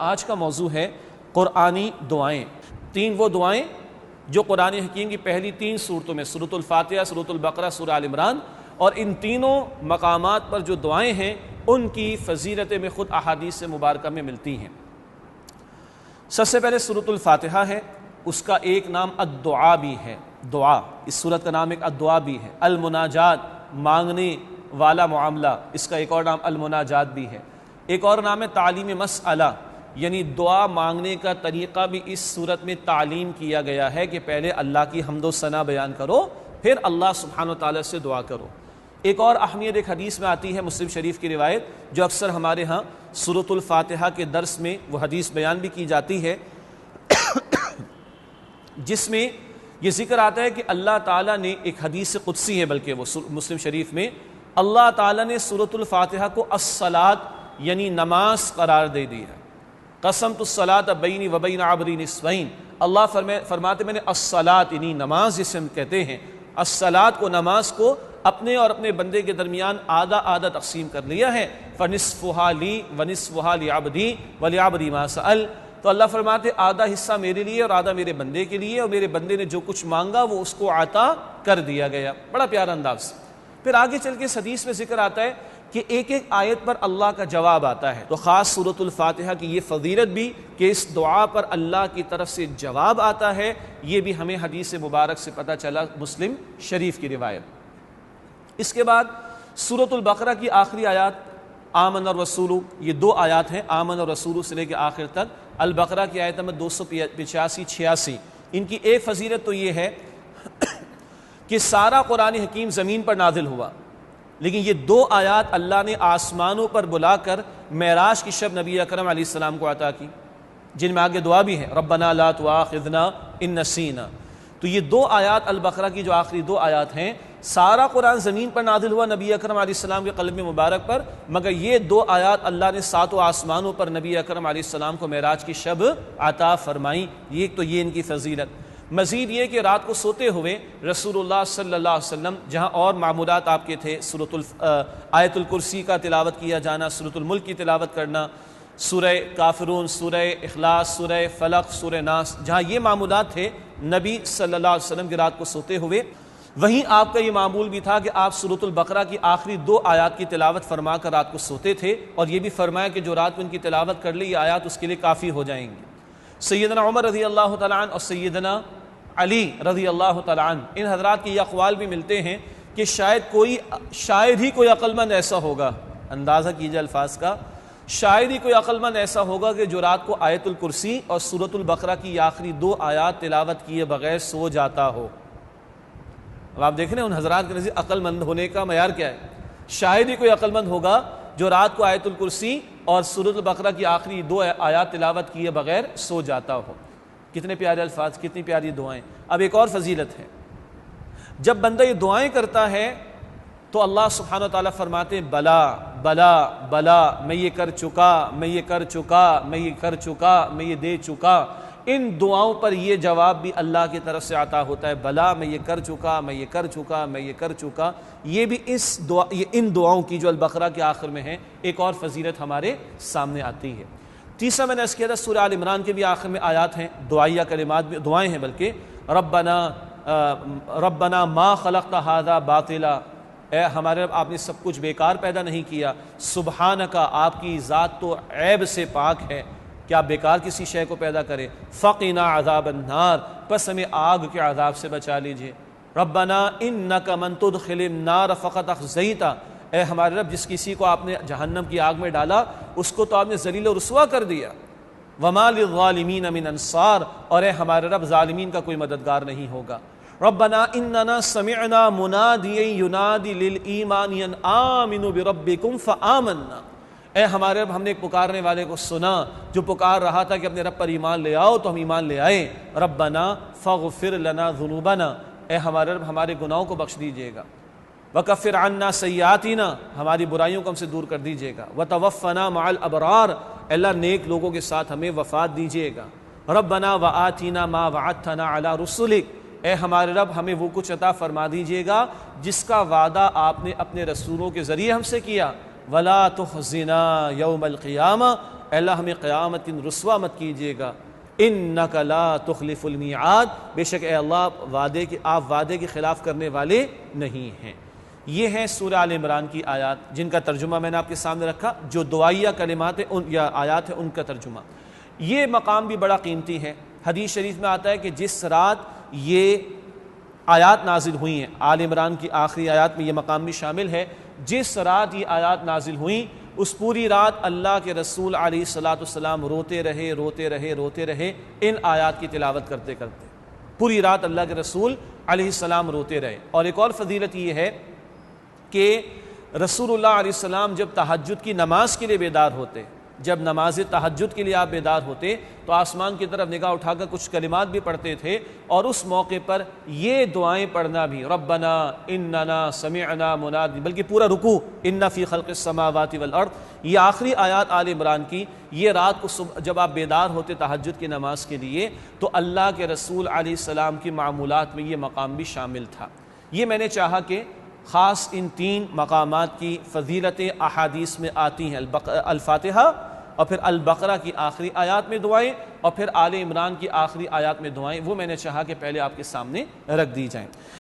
آج کا موضوع ہے قرآنی دعائیں۔ تین وہ دعائیں جو قرآن حکیم کی پہلی تین صورتوں میں سورۃ الفاتحہ، سورۃ البقرہ، سورہ آل عمران، اور ان تینوں مقامات پر جو دعائیں ہیں ان کی فضیلتیں میں خود احادیث مبارکہ میں ملتی ہیں۔ سب سے پہلے سورۃ الفاتحہ ہے، اس کا ایک نام الدعا بھی ہے، دعا، اس سورت کا نام ایک الدعا بھی ہے۔ المناجات، مانگنے والا معاملہ، اس کا ایک اور نام المناجات بھی ہے۔ ایک اور نام ہے تعلیم مسئلہ، یعنی دعا مانگنے کا طریقہ بھی اس صورت میں تعلیم کیا گیا ہے کہ پہلے اللہ کی حمد و ثنا بیان کرو، پھر اللہ سبحانہ و تعالیٰ سے دعا کرو۔ ایک اور اہمیت ایک حدیث میں آتی ہے، مسلم شریف کی روایت، جو اکثر ہمارے ہاں سورۃ الفاتحہ کے درس میں وہ حدیث بیان بھی کی جاتی ہے، جس میں یہ ذکر آتا ہے کہ اللہ تعالیٰ نے، ایک حدیث قدسی ہے بلکہ وہ مسلم شریف میں، اللہ تعالیٰ نے سورۃ الفاتحہ کو الصلاۃ یعنی نماز قرار دے دی ہے۔ قسمت الصلاۃ بینی و بین عبدی نصفین، اللہ فرماتے میں نے الصلاۃ یعنی نماز جسے ہم کہتے ہیں، الصلاۃ کو، نماز کو اپنے اور اپنے بندے کے درمیان آدھا آدھا تقسیم کر لیا ہے، فنصفھا لی ونصفھا لعبدی ولعبدی ما سأل، تو اللہ فرماتے آدھا حصہ میرے لیے اور آدھا میرے بندے کے لیے، اور میرے بندے نے جو کچھ مانگا وہ اس کو عطا کر دیا گیا۔ بڑا پیارا انداز۔ پھر آگے چل کے اس حدیث میں ذکر آتا ہے کہ ایک ایک آیت پر اللہ کا جواب آتا ہے، تو خاص سورۃ الفاتحہ کی یہ فضیلت بھی کہ اس دعا پر اللہ کی طرف سے جواب آتا ہے، یہ بھی ہمیں حدیث مبارک سے پتہ چلا، مسلم شریف کی روایت۔ اس کے بعد سورۃ البقرہ کی آخری آیات آمن الرسول، یہ دو آیات ہیں، آمن الرسول سے لے کے آخر تک، البقرہ کی آیت نمبر 285-86، ان کی ایک فضیلت تو یہ ہے کہ سارا قرآن حکیم زمین پر نازل ہوا، لیکن یہ دو آیات اللہ نے آسمانوں پر بلا کر معراج کی شب نبی اکرم علیہ السلام کو عطا کی، جن میں آگے دعا بھی ہے، ربنا لا تؤاخذنا ان نسینا۔ تو یہ دو آیات البقرہ کی جو آخری دو آیات ہیں، سارا قرآن زمین پر نازل ہوا نبی اکرم علیہ السلام کے قلب مبارک پر، مگر یہ دو آیات اللہ نے ساتوں آسمانوں پر نبی اکرم علیہ السلام کو معراج کی شب عطا فرمائی۔ ایک تو یہ ان کی فضیلت۔ مزید یہ کہ رات کو سوتے ہوئے رسول اللہ صلی اللہ علیہ وسلم، جہاں اور معمولات آپ کے تھے، آیت الکرسی کا تلاوت کیا جانا، سورۃ الملک کی تلاوت کرنا، سورہ کافرون، سورہ اخلاص، سورہ فلق، سورہ ناس، جہاں یہ معمولات تھے نبی صلی اللہ علیہ وسلم کی رات کو سوتے ہوئے، وہیں آپ کا یہ معمول بھی تھا کہ آپ سورۃ البقرہ کی آخری دو آیات کی تلاوت فرما کر رات کو سوتے تھے، اور یہ بھی فرمایا کہ جو رات کو ان کی تلاوت کر لے یہ آیات اس کے لیے کافی ہو جائیں گی۔ سیدنا عمر رضی اللہ تعالیٰ عنہ اور سیدنا علی رضی اللہ تعالیٰ عنہ، ان حضرات کے یہ اقوال بھی ملتے ہیں کہ شاید ہی کوئی عقل مند ایسا ہوگا، اندازہ کیجئے الفاظ کا، شاید ہی کوئی عقل مند ایسا ہوگا کہ جو رات کو آیت الکرسی اور سورۃ البقرہ کی آخری دو آیات تلاوت کیے بغیر سو جاتا ہو۔ اب آپ دیکھ رہے ہیں ان حضرات کے نزدیک عقل مند ہونے کا معیار کیا ہے۔ شاید ہی کوئی عقل مند ہوگا جو رات کو آیت الکرسی اور سورۃ البقرہ کی آخری دو آیات تلاوت کیے بغیر سو جاتا ہو۔ کتنے پیارے الفاظ، کتنی پیاری دعائیں۔ اب ایک اور فضیلت ہے، جب بندہ یہ دعائیں کرتا ہے تو اللہ سبحانہ و تعالیٰ فرماتے ہیں بلا بلا بلا، میں یہ کر چکا، میں یہ کر چکا، میں یہ کر چکا، میں یہ دے چکا۔ ان دعاؤں پر یہ جواب بھی اللہ کی طرف سے عطا ہوتا ہے، بلا میں یہ کر چکا، میں یہ کر چکا، میں یہ کر چکا۔ یہ بھی ان دعاؤں کی جو البقرہ کے آخر میں ہیں ایک اور فضیلت ہمارے سامنے آتی ہے۔ تیسرا میں نے اس کیا تھا، سورہ آل عمران کے بھی آخر میں آیات ہیں، دعائیہ کلمات بھی، دعائیں ہیں بلکہ، ربنا ما خلقت ھذا باطلا، اے ہمارے رب آپ نے سب کچھ بیکار پیدا نہیں کیا، سبحانک آپ کی ذات تو عیب سے پاک ہے، کیا بیکار کسی شے کو پیدا کرے، فقنا عذاب النار پس ہمیں آگ کے عذاب سے بچا لیجئے، ربنا انک من تدخل النار فقد اخزیتہ، اے ہمارے رب جس کسی کو آپ نے جہنم کی آگ میں ڈالا اس کو تو آپ نے ذلیل و رسوا کر دیا، وما للظالمین من انصار، اور اے ہمارے رب ظالمین کا کوئی مددگار نہیں ہوگا، ربنا اننا سمعنا منادیا ینادی للایمان ان آمنوا بربکم فآمنا، اے ہمارے رب ہم نے ایک پکارنے والے کو سنا جو پکار رہا تھا کہ اپنے رب پر ایمان لے آؤ، تو ہم ایمان لے آئے، ربنا فاغفر لنا ذنوبنا، اے ہمارے رب ہمارے گناہوں کو بخش دیجیے گا، وکفر عنا سیئاتنا ہماری برائیوں کو ہم سے دور کر دیجیے گا، وتوفنا مع الابرار اللہ نیک لوگوں کے ساتھ ہمیں وفات دیجیے گا، ربنا وآتنا ما وعدتنا علی رسلک، اے ہمارے رب ہمیں وہ کچھ عطا فرما دیجیے گا جس کا وعدہ آپ نے اپنے رسولوں کے ذریعے ہم سے کیا، ولا تخزنا یوم القیامہ، اے اللہ ہمیں قیامت دن رسوا مت کیجیے گا، انک لا تخلف المیعاد، بے شک اے اللہ آپ وعدے کے خلاف کرنے والے نہیں ہیں۔ یہ ہیں سورہ آل عمران کی آیات جن کا ترجمہ میں نے آپ کے سامنے رکھا، جو دعائیہ کلمات یا آیات ہیں ان کا ترجمہ۔ یہ مقام بھی بڑا قیمتی ہے۔ حدیث شریف میں آتا ہے کہ جس رات یہ آیات نازل ہوئی ہیں، آل عمران کی آخری آیات میں یہ مقام بھی شامل ہے، جس رات یہ آیات نازل ہوئیں اس پوری رات اللہ کے رسول علیہ السلام روتے رہے ان آیات کی تلاوت کرتے کرتے، پوری رات اللہ کے رسول علیہ السلام روتے رہے۔ اور ایک اور فضیلت یہ ہے کہ رسول اللہ علیہ السلام جب تہجد کی نماز کے لیے بیدار ہوتے، جب نماز تہجد کے لیے آپ بیدار ہوتے تو آسمان کی طرف نگاہ اٹھا کر کچھ کلمات بھی پڑھتے تھے، اور اس موقع پر یہ دعائیں پڑھنا بھی، ربنا اننا سمعنا منادی، بلکہ پورا رکوع ان فی خلق السماوات والارض، یہ آخری آیات آل عمران کی، یہ رات کو جب آپ بیدار ہوتے تہجد کی نماز کے لیے تو اللہ کے رسول علیہ السلام کی معمولات میں یہ مقام بھی شامل تھا۔ یہ میں نے چاہا کہ خاص ان 3 مقامات کی فضیلتیں احادیث میں آتی ہیں، الفاتحہ اور پھر البقرہ کی آخری آیات میں دعائیں اور پھر آل عمران کی آخری آیات میں دعائیں، وہ میں نے چاہا کہ پہلے آپ کے سامنے رکھ دی جائیں۔